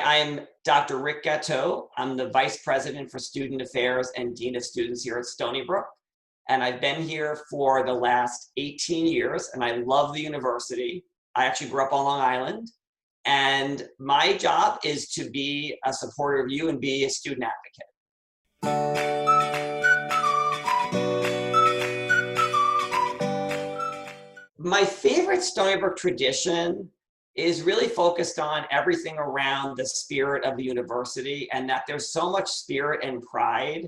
I'm Dr. Rick Gatteau. I'm the Vice President for Student Affairs and Dean of Students here at Stony Brook. And I've been here for the last 18 years, and I love the university. I actually grew up on Long Island. And my job is to be a supporter of you and be a student advocate. My favorite Stony Brook tradition is really focused on everything around the spirit of the university, and that there's so much spirit and pride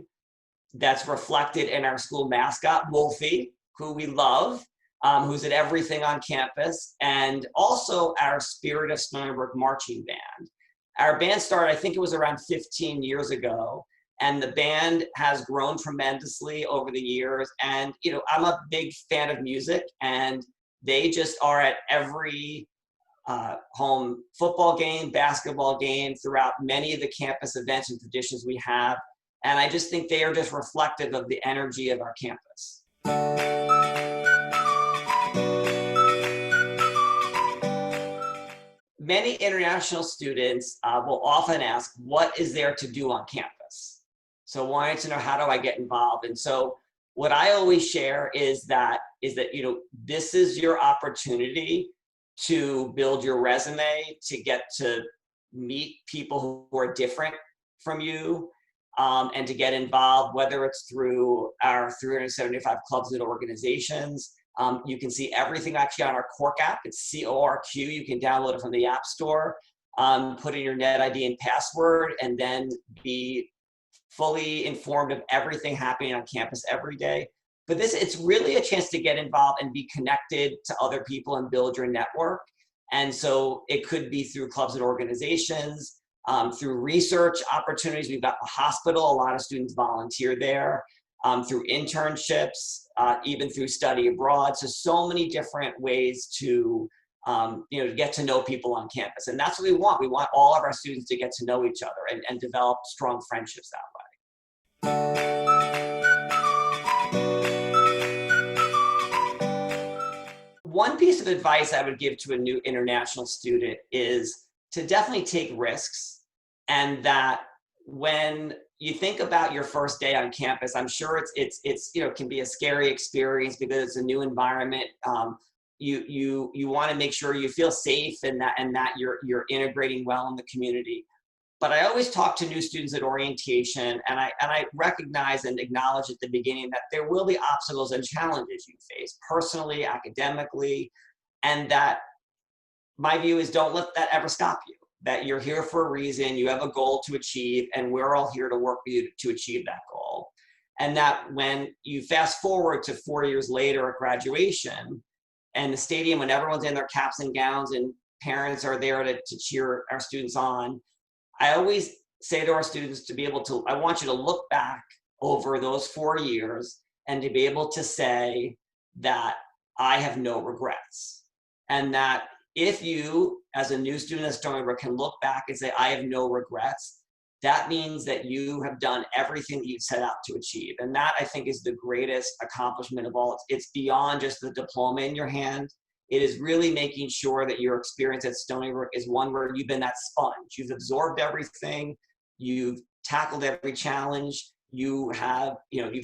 that's reflected in our school mascot, Wolfie, who we love, who's at everything on campus, and also our Spirit of Stony Brook marching band. Our band started, I think it was around 15 years ago, and the band has grown tremendously over the years. And I'm a big fan of music, and they just are at every home football game, basketball game, throughout many of the campus events and traditions we have. And I just think they are just reflective of the energy of our campus. Many international students will often ask, what is there to do on campus? So wanting to know, how do I get involved? And so what I always share is that this is your opportunity to build your resume, to get to meet people who are different from you, and to get involved, whether it's through our 375 clubs and organizations. You can see everything actually on our Cork app. It's CORQ. You can download it from the App Store, put in your net ID and password, and then be fully informed of everything happening on campus every day. But it's really a chance to get involved and be connected to other people and build your network. And so it could be through clubs and organizations, through research opportunities. We've got the hospital, a lot of students volunteer there, through internships, even through study abroad. So many different ways to get to know people on campus. And that's what we want. We want all of our students to get to know each other and develop strong friendships that way. One piece of advice I would give to a new international student is to definitely take risks, and that when you think about your first day on campus, I'm sure it's can be a scary experience because it's a new environment. You want to make sure you feel safe and that you're integrating well in the community. But I always talk to new students at orientation, and I recognize and acknowledge at the beginning that there will be obstacles and challenges you face personally, academically, and that my view is, don't let that ever stop you. That you're here for a reason, you have a goal to achieve, and we're all here to work with you to achieve that goal. And that when you fast forward to 4 years later at graduation, and the stadium, when everyone's in their caps and gowns and parents are there to cheer our students on, I always say to our students I want you to look back over those 4 years and to be able to say that I have no regrets. And that if you, as a new student at Stony Brook, can look back and say, I have no regrets, that means that you have done everything that you've set out to achieve. And that, I think, is the greatest accomplishment of all. It's beyond just the diploma in your hand. It is really making sure that your experience at Stony Brook is one where you've been that sponge. You've absorbed everything. You've tackled every challenge. You've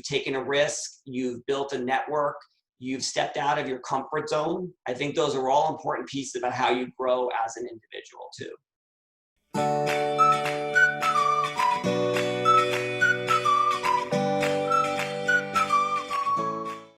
taken a risk. You've built a network. You've stepped out of your comfort zone. I think those are all important pieces about how you grow as an individual too.